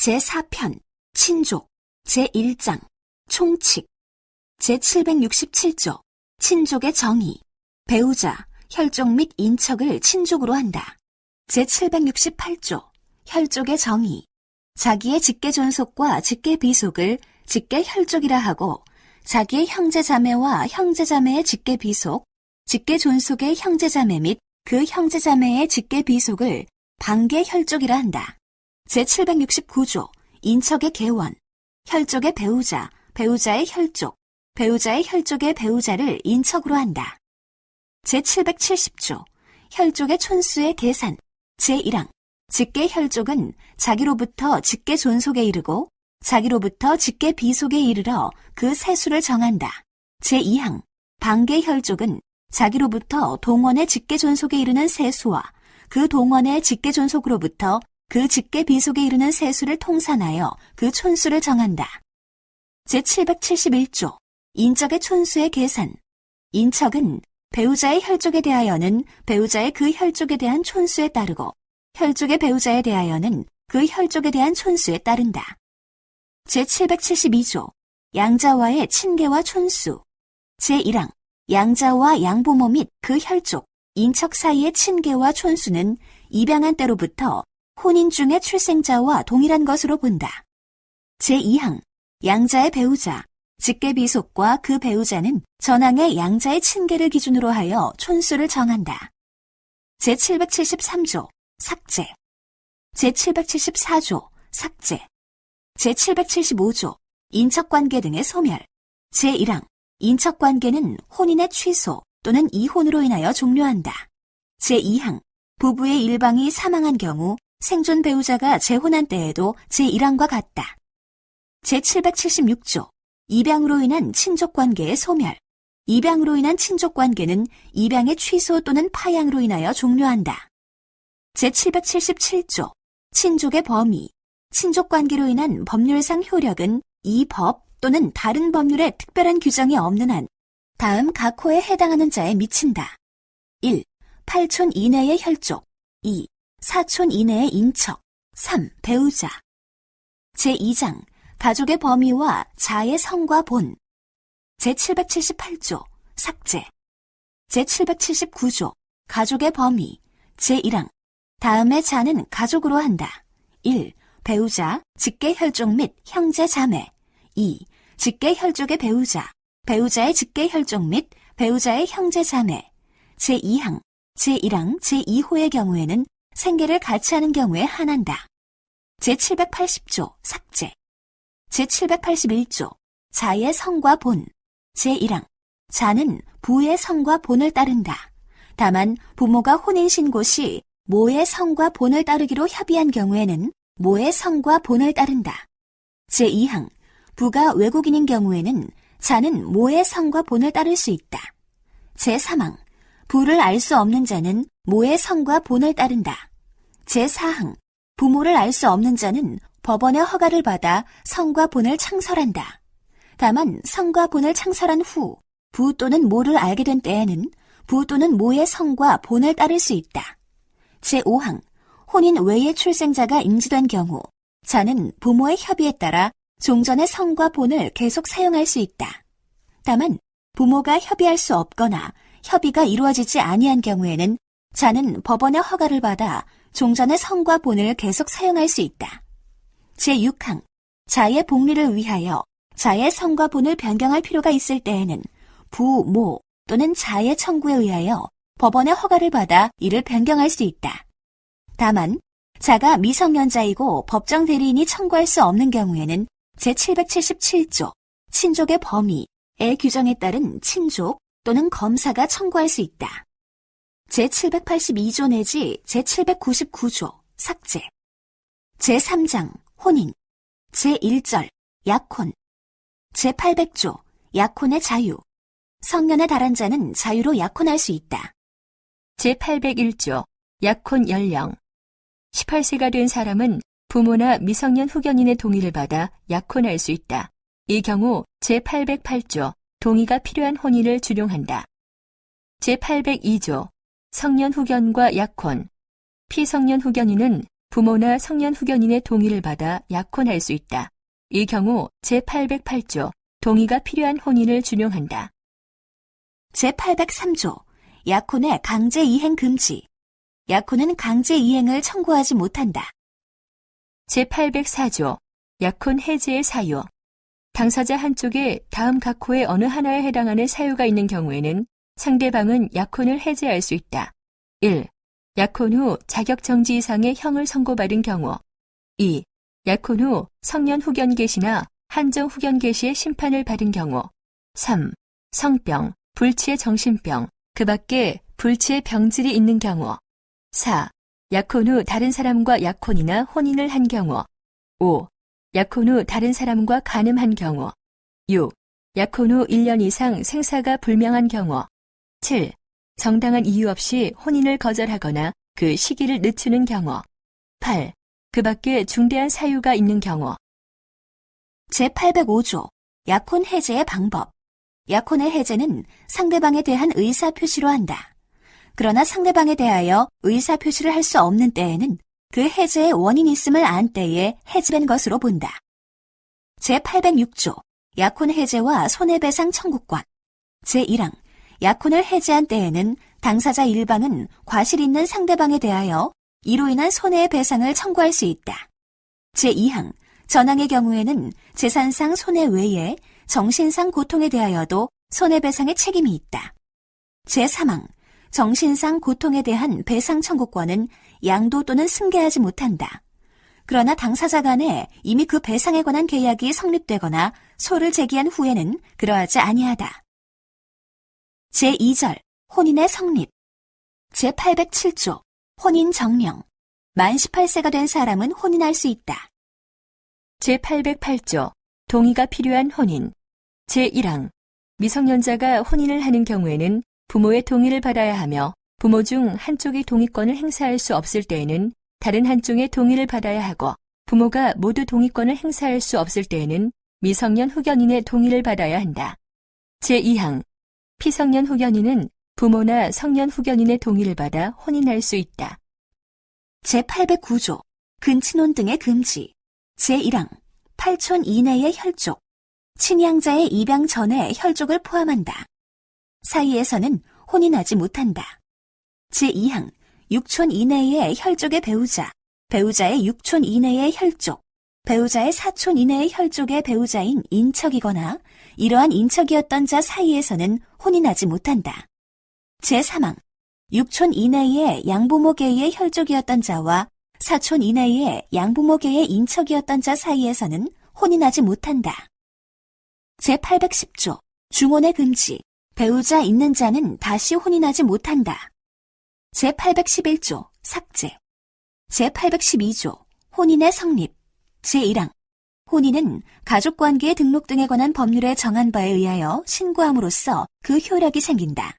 제4편 친족 제1장 총칙 제767조 친족의 정의 배우자, 혈족 및 인척을 친족으로 한다. 제768조 혈족의 정의 자기의 직계존속과 직계비속을 직계혈족이라 하고 자기의 형제자매와 형제자매의 직계비속, 직계존속의 형제자매 및 그 형제자매의 직계비속을 반계혈족이라 한다. 제769조 인척의 계원 혈족의 배우자, 배우자의 혈족, 배우자의 혈족의 배우자를 인척으로 한다. 제770조 혈족의 촌수의 계산 제1항 직계혈족은 자기로부터 직계존속에 이르고 자기로부터 직계비속에 이르러 그 세수를 정한다. 제2항 반계혈족은 자기로부터 동원의 직계존속에 이르는 세수와 그 동원의 직계존속으로부터 그 직계비속에 이르는 세수를 통산하여 그 촌수를 정한다. 제771조 인척의 촌수의 계산 인척은 배우자의 혈족에 대하여는 배우자의 그 혈족에 대한 촌수에 따르고 혈족의 배우자에 대하여는 그 혈족에 대한 촌수에 따른다. 제772조 양자와의 친계와 촌수 제1항 양자와 양부모 및 그 혈족, 인척 사이의 친계와 촌수는 입양한 때로부터 혼인 중의 출생자와 동일한 것으로 본다. 제2항 양자의 배우자, 직계비속과 그 배우자는 전항의 양자의 친계를 기준으로 하여 촌수를 정한다. 제773조 삭제 제774조 삭제 제775조 인척관계 등의 소멸 제1항 인척관계는 혼인의 취소 또는 이혼으로 인하여 종료한다. 제2항 부부의 일방이 사망한 경우 생존 배우자가 재혼한 때에도 제1항과 같다. 제776조 입양으로 인한 친족관계의 소멸 입양으로 인한 친족관계는 입양의 취소 또는 파양으로 인하여 종료한다. 제777조 친족의 범위 친족관계로 인한 법률상 효력은 이 법 또는 다른 법률에 특별한 규정이 없는 한 다음 각 호에 해당하는 자에 미친다. 1. 8촌 이내의 혈족 2. 4촌 이내의 인척 3. 배우자 제2장 가족의 범위와 자의 성과 본 제778조 삭제 제779조 가족의 범위 제1항 다음의 자는 가족으로 한다. 1. 배우자, 직계혈족 및 형제자매 2. 직계혈족의 배우자, 배우자의 직계혈족 및 배우자의 형제자매 제2항, 제1항, 제2호의 경우에는 생계를 같이 하는 경우에 한한다. 제780조 삭제 제781조 자의 성과 본 제1항 자는 부의 성과 본을 따른다. 다만 부모가 혼인신고 시 모의 성과 본을 따르기로 협의한 경우에는 모의 성과 본을 따른다. 제2항 부가 외국인인 경우에는 자는 모의 성과 본을 따를 수 있다. 제3항 부를 알 수 없는 자는 모의 성과 본을 따른다. 제4항 부모를 알 수 없는 자는 법원의 허가를 받아 성과 본을 창설한다. 다만 성과 본을 창설한 후 부 또는 모를 알게 된 때에는 부 또는 모의 성과 본을 따를 수 있다. 제5항 혼인 외의 출생자가 인지된 경우 자는 부모의 협의에 따라 종전의 성과 본을 계속 사용할 수 있다. 다만 부모가 협의할 수 없거나 협의가 이루어지지 아니한 경우에는 자는 법원의 허가를 받아 종전의 성과 본을 계속 사용할 수 있다. 제6항 자의 복리를 위하여 자의 성과 본을 변경할 필요가 있을 때에는 부, 모 또는 자의 청구에 의하여 법원의 허가를 받아 이를 변경할 수 있다. 다만 자가 미성년자이고 법정 대리인이 청구할 수 없는 경우에는 제777조 친족의 범위의 규정에 따른 친족 또는 검사가 청구할 수 있다. 제782조 내지 제799조 삭제 제3장 혼인 제1절 약혼 제800조 약혼의 자유 성년에 달한 자는 자유로 약혼할 수 있다. 제801조 약혼 연령 18세가 된 사람은 부모나 미성년 후견인의 동의를 받아 약혼할 수 있다. 이 경우 제808조 동의가 필요한 혼인을 준용한다. 제802조 성년 후견과 약혼 피성년 후견인은 부모나 성년 후견인의 동의를 받아 약혼할 수 있다. 이 경우 제808조 동의가 필요한 혼인을 준용한다. 제803조 약혼의 강제 이행 금지. 약혼은 강제 이행을 청구하지 못한다. 제804조 약혼 해제의 사유. 당사자 한쪽에 다음 각 호의 어느 하나에 해당하는 사유가 있는 경우에는 상대방은 약혼을 해제할 수 있다. 1. 약혼 후 자격정지 이상의 형을 선고받은 경우. 2. 약혼 후 성년 후견 계시나 한정 후견 계시의 심판을 받은 경우. 3. 성병, 불치의 정신병, 그 밖에 불치의 병질이 있는 경우. 4. 약혼 후 다른 사람과 약혼이나 혼인을 한 경우. 5. 약혼 후 다른 사람과 간음한 경우. 6. 약혼 후 1년 이상 생사가 불명한 경우. 7. 정당한 이유 없이 혼인을 거절하거나 그 시기를 늦추는 경우. 8. 그 밖에 중대한 사유가 있는 경우. 제805조 약혼 해제의 방법. 약혼의 해제는 상대방에 대한 의사표시로 한다. 그러나 상대방에 대하여 의사표시를 할 수 없는 때에는 그 해제의 원인이 있음을 안 때에 해지된 것으로 본다. 제806조 약혼 해제와 손해배상 청구권. 제1항 약혼을 해제한 때에는 당사자 일방은 과실 있는 상대방에 대하여 이로 인한 손해의 배상을 청구할 수 있다. 제2항 전항의 경우에는 재산상 손해 외에 정신상 고통에 대하여도 손해배상의 책임이 있다. 제3항 정신상 고통에 대한 배상 청구권은 양도 또는 승계하지 못한다. 그러나 당사자 간에 이미 그 배상에 관한 계약이 성립되거나 소를 제기한 후에는 그러하지 아니하다. 제2절 혼인의 성립. 제807조 혼인 정령. 만 18세가 된 사람은 혼인할 수 있다. 제808조 동의가 필요한 혼인. 제1항 미성년자가 혼인을 하는 경우에는 부모의 동의를 받아야 하며 부모 중 한쪽이 동의권을 행사할 수 없을 때에는 다른 한쪽의 동의를 받아야 하고 부모가 모두 동의권을 행사할 수 없을 때에는 미성년 후견인의 동의를 받아야 한다. 제2항 피성년 후견인은 부모나 성년 후견인의 동의를 받아 혼인할 수 있다. 제809조 근친혼 등의 금지. 제1항 8촌 이내의 혈족. 친양자의 입양 전에 혈족을 포함한다. 사이에서는 혼인하지 못한다. 제2항 6촌 이내의 혈족의 배우자, 배우자의 6촌 이내의 혈족, 배우자의 4촌 이내의 혈족의 배우자인 인척이거나 이러한 인척이었던 자 사이에서는 혼인하지 못한다. 제3항 6촌 이내의 양부모계의 혈족이었던 자와 4촌 이내의 양부모계의 인척이었던 자 사이에서는 혼인하지 못한다. 제810조 중혼의 금지. 배우자 있는 자는 다시 혼인하지 못한다. 제811조 삭제. 제812조 혼인의 성립. 제1항 혼인은 가족관계의 등록 등에 관한 법률에 정한 바에 의하여 신고함으로써 그 효력이 생긴다.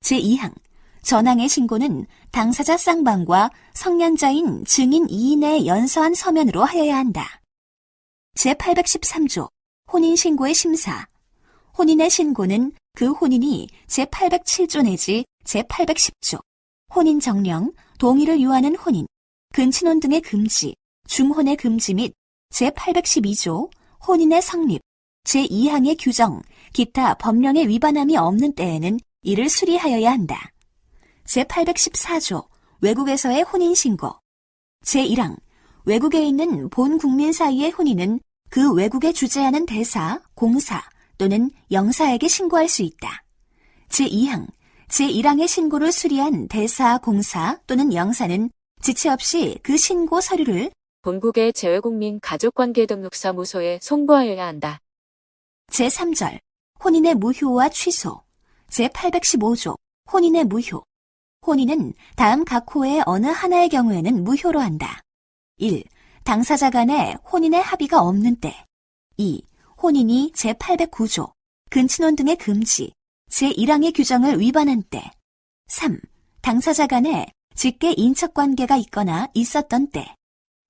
제2항 전항의 신고는 당사자 쌍방과 성년자인 증인 2인의 연서한 서면으로 하여야 한다. 제813조 혼인신고의 심사. 혼인의 신고는 그 혼인이 제807조 내지 제810조, 혼인정령, 동의를 요하는 혼인, 근친혼 등의 금지, 중혼의 금지 및 제812조, 혼인의 성립, 제2항의 규정, 기타 법령의 위반함이 없는 때에는 이를 수리하여야 한다. 제814조, 외국에서의 혼인신고. 제1항, 외국에 있는 본 국민 사이의 혼인은 그 외국에 주재하는 대사, 공사, 또는 영사에게 신고할 수 있다. 제2항, 제1항의 신고를 수리한 대사, 공사 또는 영사는 지체 없이 그 신고 서류를 본국의 재외국민 가족관계등록사무소에 송부하여야 한다. 제3절, 혼인의 무효와 취소. 제815조, 혼인의 무효. 혼인은 다음 각 호의 어느 하나의 경우에는 무효로 한다. 1. 당사자 간에 혼인의 합의가 없는 때. 2. 혼인이 제809조, 근친혼 등의 금지, 제1항의 규정을 위반한 때. 3. 당사자 간에 직계 인척관계가 있거나 있었던 때.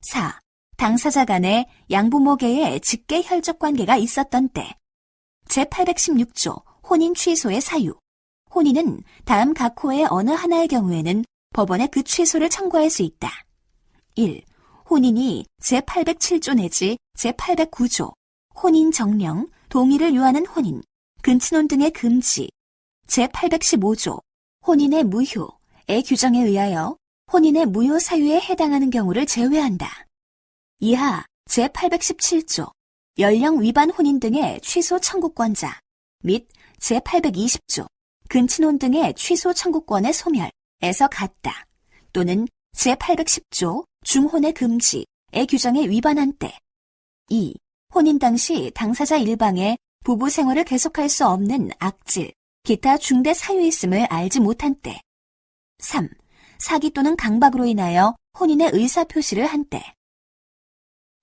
4. 당사자 간에 양부모계의 직계 혈족관계가 있었던 때. 제816조, 혼인 취소의 사유. 혼인은 다음 각 호의 어느 하나의 경우에는 법원에 그 취소를 청구할 수 있다. 1. 혼인이 제807조 내지 제809조, 혼인 정령, 동의를 요하는 혼인, 근친혼 등의 금지, 제815조, 혼인의 무효의 규정에 의하여 혼인의 무효 사유에 해당하는 경우를 제외한다. 이하 제817조, 연령 위반 혼인 등의 취소 청구권자 및 제820조, 근친혼 등의 취소 청구권의 소멸에서 같다. 또는 제810조 중혼의 금지의 규정에 위반한 때. 2. 혼인 당시 당사자 일방에 부부 생활을 계속할 수 없는 악질, 기타 중대 사유 있음을 알지 못한 때. 3. 사기 또는 강박으로 인하여 혼인의 의사표시를 한 때.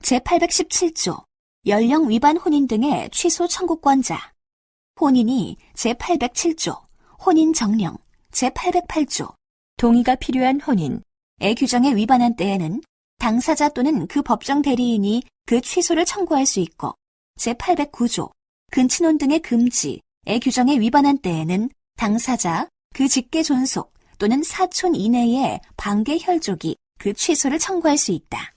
제817조 연령 위반 혼인 등의 취소 청구권자. 혼인이 제807조, 혼인 정령, 제808조, 동의가 필요한 혼인의 규정에 위반한 때에는 당사자 또는 그 법정 대리인이 그 취소를 청구할 수 있고, 제809조, 근친혼 등의 금지의 규정에 위반한 때에는 당사자, 그 직계 존속 또는 사촌 이내의 반계 혈족이 그 취소를 청구할 수 있다.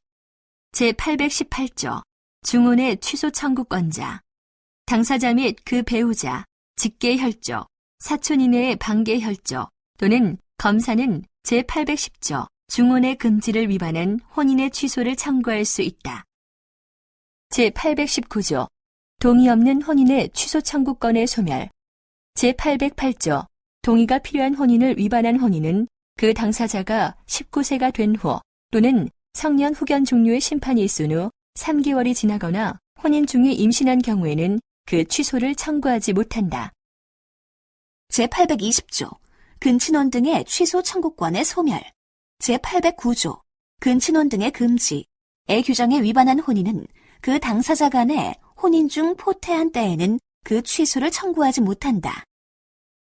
제818조 중혼의 취소 청구권자. 당사자 및 그 배우자, 직계 혈족, 사촌 이내의 반계 혈족 또는 검사는 제810조 중혼의 금지를 위반한 혼인의 취소를 청구할 수 있다. 제819조 동의 없는 혼인의 취소 청구권의 소멸. 제808조 동의가 필요한 혼인을 위반한 혼인은 그 당사자가 19세가 된 후 또는 성년 후견 종료의 심판이 있은 후 3개월이 지나거나 혼인 중에 임신한 경우에는 그 취소를 청구하지 못한다. 제820조 근친혼 등의 취소 청구권의 소멸. 제809조 근친혼 등의 금지의 규정에 위반한 혼인은 그 당사자 간에 혼인 중 포태한 때에는 그 취소를 청구하지 못한다.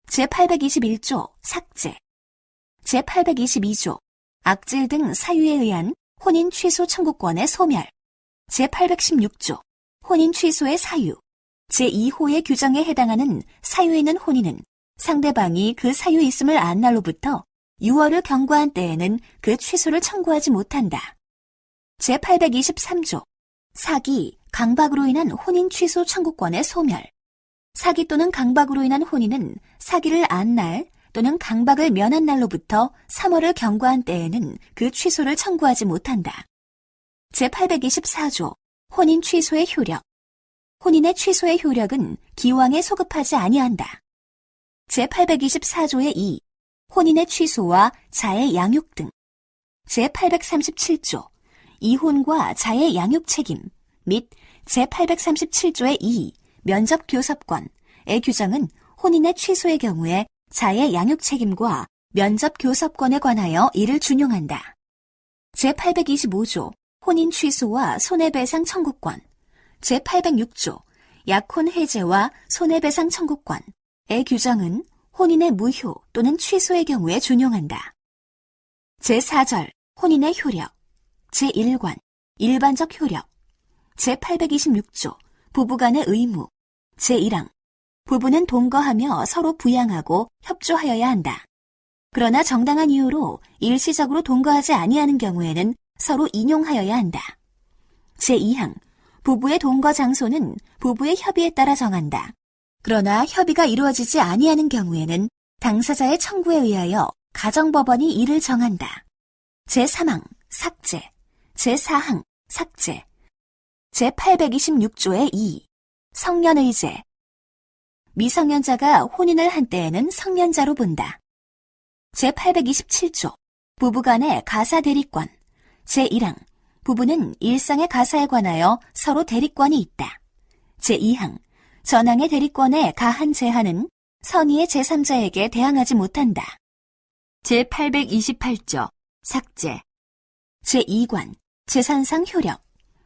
제821조 삭제. 제822조 악질 등 사유에 의한 혼인 취소 청구권의 소멸. 제816조 혼인 취소의 사유. 제2호의 규정에 해당하는 사유 있는 혼인은 상대방이 그 사유 있음을 안 날로부터 6월을 경과한 때에는 그 취소를 청구하지 못한다. 제823조 사기, 강박으로 인한 혼인 취소 청구권의 소멸. 사기 또는 강박으로 인한 혼인은 사기를 안 날 또는 강박을 면한 날로부터 3월을 경과한 때에는 그 취소를 청구하지 못한다. 제824조 혼인 취소의 효력. 혼인의 취소의 효력은 기왕에 소급하지 아니한다. 제824조의 2. 혼인의 취소와 자의 양육 등. 제837조 이혼과 자의 양육 책임 및 제837조의 2. 면접 교섭권의 규정은 혼인의 취소의 경우에 자의 양육 책임과 면접 교섭권에 관하여 이를 준용한다. 제825조 혼인 취소와 손해배상 청구권. 제806조 약혼 해제와 손해배상 청구권의 규정은 혼인의 무효 또는 취소의 경우에 준용한다. 제4절 혼인의 효력. 제1관 일반적 효력. 제826조 부부간의 의무. 제1항 부부는 동거하며 서로 부양하고 협조하여야 한다. 그러나 정당한 이유로 일시적으로 동거하지 아니하는 경우에는 서로 인용하여야 한다. 제2항 부부의 동거 장소는 부부의 협의에 따라 정한다. 그러나 협의가 이루어지지 아니하는 경우에는 당사자의 청구에 의하여 가정법원이 이를 정한다. 제3항 삭제. 제4항 삭제. 제826조의 2. 성년의제. 미성년자가 혼인을 한 때에는 성년자로 본다. 제827조 부부간의 가사 대리권. 제1항 부부는 일상의 가사에 관하여 서로 대리권이 있다. 제2항 전항의 대리권에 가한 제한은 선의의 제3자에게 대항하지 못한다. 제828조 삭제. 제2관 재산상 효력.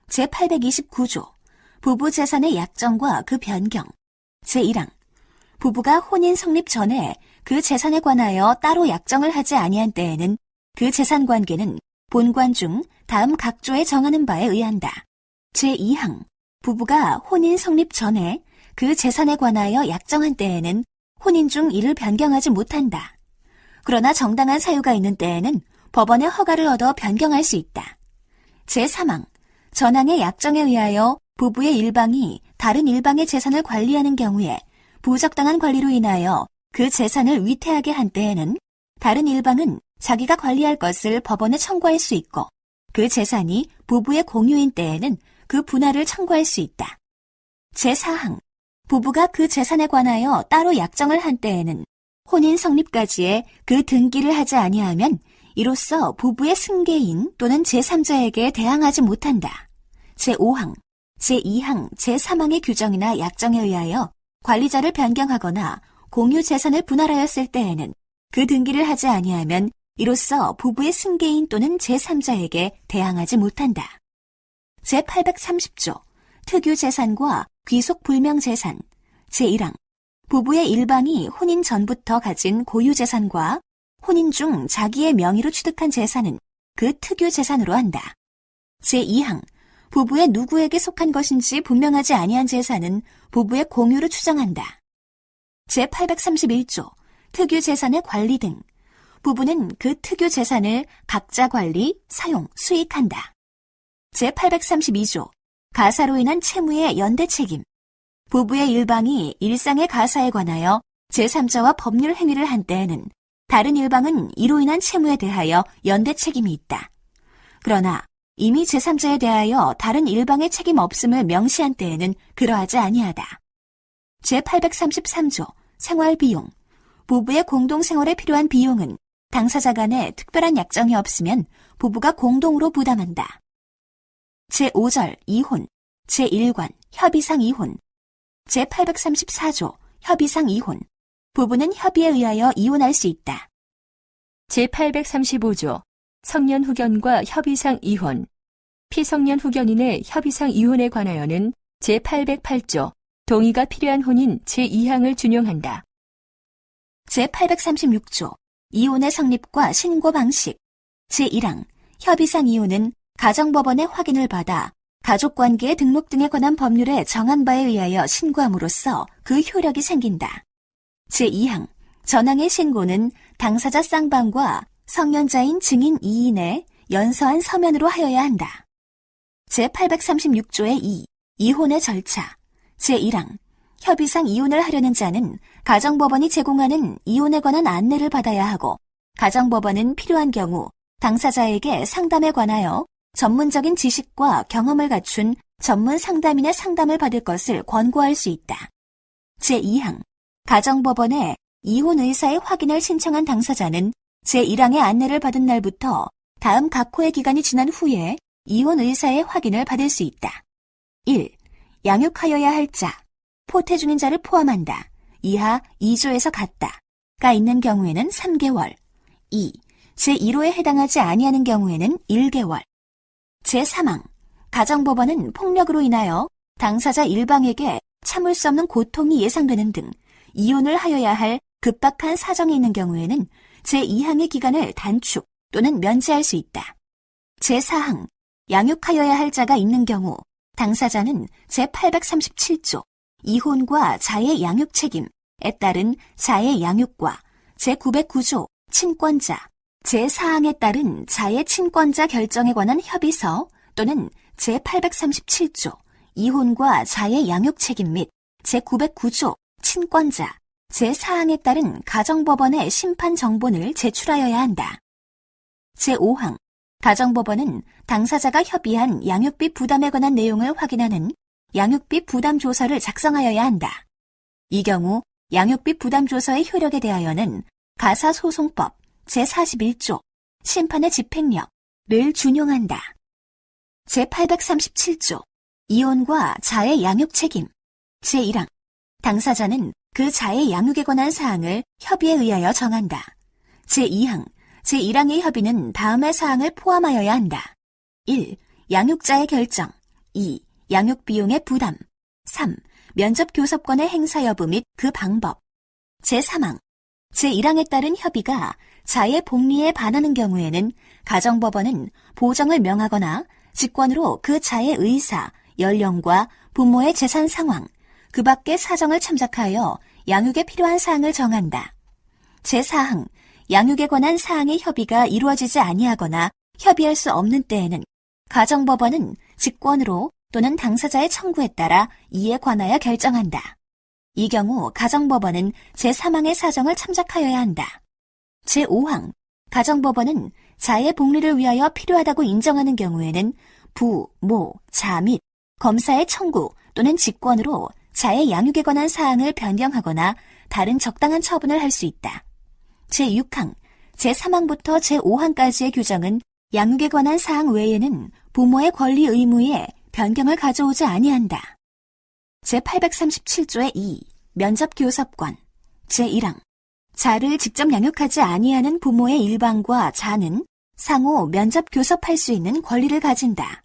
제829조 부부 재산의 약정과 그 변경. 제1항 부부가 혼인 성립 전에 그 재산에 관하여 따로 약정을 하지 아니한 때에는 그 재산 관계는 본관 중 다음 각조에 정하는 바에 의한다. 제2항 부부가 혼인 성립 전에 그 재산에 관하여 약정한 때에는 혼인 중 이를 변경하지 못한다. 그러나 정당한 사유가 있는 때에는 법원의 허가를 얻어 변경할 수 있다. 제3항 전항의 약정에 의하여 부부의 일방이 다른 일방의 재산을 관리하는 경우에 부적당한 관리로 인하여 그 재산을 위태하게 한 때에는 다른 일방은 자기가 관리할 것을 법원에 청구할 수 있고 그 재산이 부부의 공유인 때에는 그 분할을 청구할 수 있다. 제4항 부부가 그 재산에 관하여 따로 약정을 한 때에는 혼인 성립까지의 그 등기를 하지 아니하면 이로써 부부의 승계인 또는 제3자에게 대항하지 못한다. 제5항, 제2항, 제3항의 규정이나 약정에 의하여 관리자를 변경하거나 공유 재산을 분할하였을 때에는 그 등기를 하지 아니하면 이로써 부부의 승계인 또는 제3자에게 대항하지 못한다. 제830조 특유 재산과 귀속 불명 재산 제1항 부부의 일방이 혼인 전부터 가진 고유 재산과 혼인 중 자기의 명의로 취득한 재산은 그 특유 재산으로 한다. 제2항 부부의 누구에게 속한 것인지 분명하지 아니한 재산은 부부의 공유로 추정한다. 제831조 특유 재산의 관리 등 부부는 그 특유 재산을 각자 관리, 사용, 수익한다. 제832조 가사로 인한 채무의 연대 책임 부부의 일방이 일상의 가사에 관하여 제3자와 법률 행위를 한 때에는 다른 일방은 이로 인한 채무에 대하여 연대 책임이 있다. 그러나 이미 제3자에 대하여 다른 일방의 책임 없음을 명시한 때에는 그러하지 아니하다. 제833조 생활비용 부부의 공동생활에 필요한 비용은 당사자 간에 특별한 약정이 없으면 부부가 공동으로 부담한다. 제5절 이혼, 제1관 협의상 이혼, 제834조 협의상 이혼 부부는 협의에 의하여 이혼할 수 있다. 제835조 성년 후견과 협의상 이혼 피성년 후견인의 협의상 이혼에 관하여는 제808조 동의가 필요한 혼인 제2항을 준용한다. 제836조 이혼의 성립과 신고 방식 제1항 협의상 이혼은 가정법원의 확인을 받아 가족관계의 등록 등에 관한 법률에 정한 바에 의하여 신고함으로써 그 효력이 생긴다. 제2항 전항의 신고는 당사자 쌍방과 성년자인 증인 2인의 연서한 서면으로 하여야 한다. 제836조의 2 이혼의 절차 제1항 협의상 이혼을 하려는 자는 가정법원이 제공하는 이혼에 관한 안내를 받아야 하고 가정법원은 필요한 경우 당사자에게 상담에 관하여 전문적인 지식과 경험을 갖춘 전문 상담인의 상담을 받을 것을 권고할 수 있다. 제2항 가정법원에 이혼 의사의 확인을 신청한 당사자는 제1항의 안내를 받은 날부터 다음 각 호의 기간이 지난 후에 이혼 의사의 확인을 받을 수 있다. 1. 양육하여야 할 자, 포태 중인 자를 포함한다. 이하 2조에서 같다가 있는 경우에는 3개월. 2. 제1호에 해당하지 아니하는 경우에는 1개월. 제3항 가정법원은 폭력으로 인하여 당사자 일방에게 참을 수 없는 고통이 예상되는 등 이혼을 하여야 할 급박한 사정이 있는 경우에는 제2항의 기간을 단축 또는 면제할 수 있다. 제4항 양육하여야 할 자가 있는 경우 당사자는 제837조 이혼과 자의 양육 책임에 따른 자의 양육과 제909조 친권자 제4항에 따른 자의 친권자 결정에 관한 협의서 또는 제837조 이혼과 자의 양육 책임 및 제909조 친권자 제4항에 따른 가정법원의 심판 정본을 제출하여야 한다. 제5항 가정법원은 당사자가 협의한 양육비 부담에 관한 내용을 확인하는 양육비 부담 조서를 작성하여야 한다. 이 경우 양육비 부담 조서의 효력에 대하여는 가사소송법 제41조 심판의 집행력을 준용한다. 제837조 이혼과 자의 양육 책임 제1항 당사자는 그 자의 양육에 관한 사항을 협의에 의하여 정한다. 제2항 제1항의 협의는 다음의 사항을 포함하여야 한다. 1. 양육자의 결정 2. 양육비용의 부담 3. 면접교섭권의 행사 여부 및 그 방법 제3항 제1항에 따른 협의가 자의 복리에 반하는 경우에는 가정법원은 보정을 명하거나 직권으로 그 자의 의사, 연령과 부모의 재산 상황, 그 밖의 사정을 참작하여 양육에 필요한 사항을 정한다. 제4항 양육에 관한 사항의 협의가 이루어지지 아니하거나 협의할 수 없는 때에는 가정법원은 직권으로 또는 당사자의 청구에 따라 이에 관하여 결정한다. 이 경우 가정법원은 제3항의 사정을 참작하여야 한다. 제5항 가정법원은 자의 복리를 위하여 필요하다고 인정하는 경우에는 부, 모, 자 및 검사의 청구 또는 직권으로 자의 양육에 관한 사항을 변경하거나 다른 적당한 처분을 할 수 있다. 제6항, 제3항부터 제5항까지의 규정은 양육에 관한 사항 외에는 부모의 권리 의무에 변경을 가져오지 아니한다. 제837조의 2, 면접교섭권. 제1항, 자를 직접 양육하지 아니하는 부모의 일방과 자는 상호 면접교섭할 수 있는 권리를 가진다.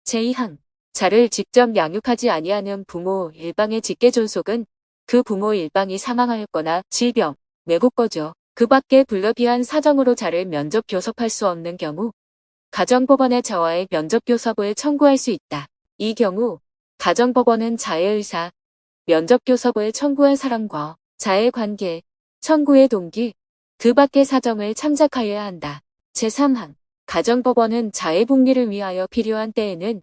제2항, 자를 직접 양육하지 아니하는 부모 일방의 직계존속은 그 부모 일방이 사망하였거나 질병, 외국거주, 그 밖에 불가피한 사정으로 자를 면접교섭할 수 없는 경우 가정법원에 자와의 면접교섭을 청구할 수 있다. 이 경우 가정법원은 자의 의사, 면접교섭을 청구한 사람과 자의 관계, 청구의 동기, 그 밖의 사정을 참작하여야 한다. 제3항, 가정법원은 자의 복리를 위하여 필요한 때에는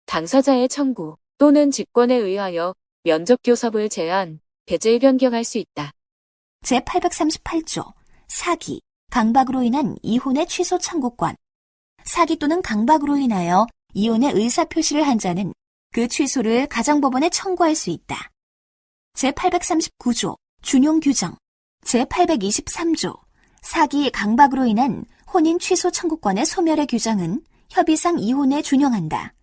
당사자의 청구 또는 직권에 의하여 면접교섭을 제한, 배제 변경할 수 있다. 제838조, 사기, 강박으로 인한 이혼의 취소 청구권. 사기 또는 강박으로 인하여 이혼의 의사표시를 한 자는 그 취소를 가정법원에 청구할 수 있다. 제839조, 준용 규정. 제823조, 사기, 강박으로 인한 혼인 취소 청구권의 소멸의 규정은 협의상 이혼에 준용한다.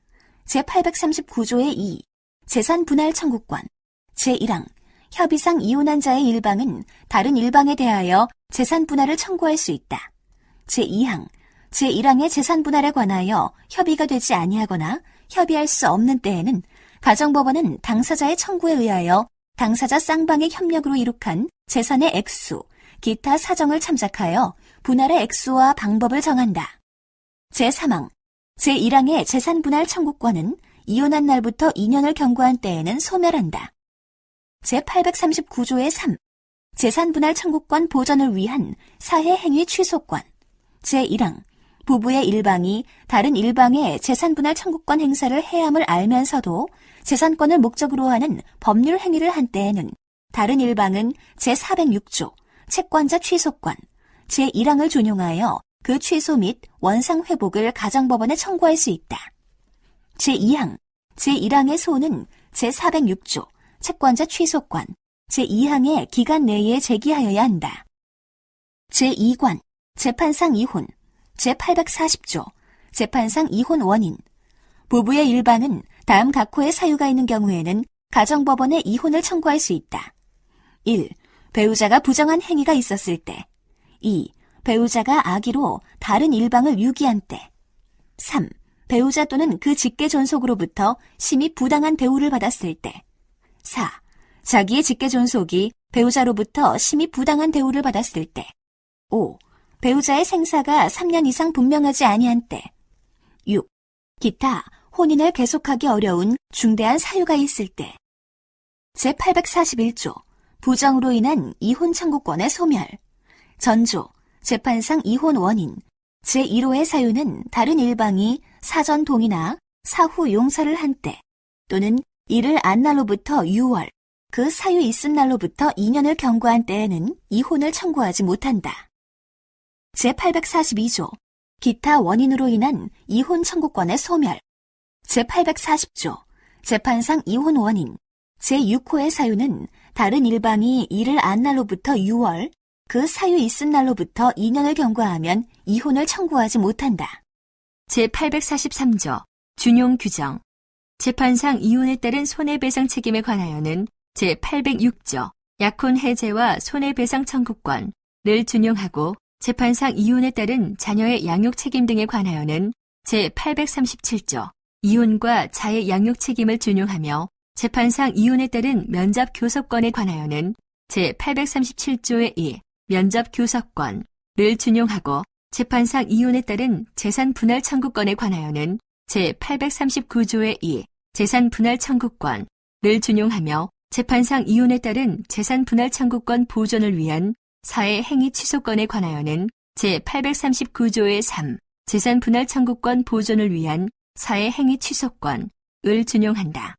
제839조의 2, 재산 분할 청구권. 제1항, 협의상 이혼한 자의 일방은 다른 일방에 대하여 재산 분할을 청구할 수 있다. 제2항, 제1항의 재산 분할에 관하여 협의가 되지 아니하거나 협의할 수 없는 때에는 가정법원은 당사자의 청구에 의하여 당사자 쌍방의 협력으로 이룩한 재산의 액수, 기타 사정을 참작하여 분할의 액수와 방법을 정한다. 제3항, 제1항의 재산 분할 청구권은 이혼한 날부터 2년을 경과한 때에는 소멸한다. 제839조의 3, 재산 분할 청구권 보전을 위한 사회 행위 취소권. 제1항, 부부의 일방이 다른 일방의 재산 분할 청구권 행사를 해함을 알면서도 재산권을 목적으로 하는 법률 행위를 한 때에는 다른 일방은 제406조, 채권자 취소권, 제1항을 준용하여 그 취소 및 원상 회복을 가정법원에 청구할 수 있다. 제2항, 제1항의 소는 제406조, 채권자 취소권, 제2항의 기간 내에 제기하여야 한다. 제2관, 재판상 이혼, 제840조, 재판상 이혼 원인. 부부의 일방은 다음 각호의 사유가 있는 경우에는 가정법원에 이혼을 청구할 수 있다. 1. 배우자가 부정한 행위가 있었을 때. 2. 배우자가 악의로 다른 일방을 유기한 때. 3. 배우자 또는 그 직계존속으로부터 심히 부당한 대우를 받았을 때. 4. 자기의 직계존속이 배우자로부터 심히 부당한 대우를 받았을 때. 5. 배우자의 생사가 3년 이상 분명하지 아니한 때. 6. 기타 혼인을 계속하기 어려운 중대한 사유가 있을 때. 제841조, 부정으로 인한 이혼 청구권의 소멸. 전조, 재판상 이혼 원인. 제1호의 사유는 다른 일방이 사전 동의나 사후 용서를 한 때, 또는 이를 안 날로부터 6월, 그 사유 있은 날로부터 2년을 경과한 때에는 이혼을 청구하지 못한다. 제842조, 기타 원인으로 인한 이혼 청구권의 소멸. 제840조, 재판상 이혼 원인. 제6호의 사유는 다른 일방이 이를 안 날로부터 6월, 그 사유 있은 날로부터 2년을 경과하면 이혼을 청구하지 못한다. 제843조, 준용 규정. 재판상 이혼에 따른 손해배상 책임에 관하여는 제806조, 약혼 해제와 손해배상 청구권을 준용하고 재판상 이혼에 따른 자녀의 양육 책임 등에 관하여는 제837조, 이혼과 자의 양육 책임을 준용하며 재판상 이혼에 따른 면접교섭권에 관하여는 제837조의 2, 면접교섭권을 준용하고 재판상 이혼에 따른 재산 분할 청구권에 관하여는 제839조의 2, 재산 분할 청구권을 준용하며 재판상 이혼에 따른 재산 분할 청구권 보존을 위한 사회 행위 취소권에 관하여는 제839조의 3, 재산 분할 청구권 보존을 위한 사회 행위 취소권을 준용한다.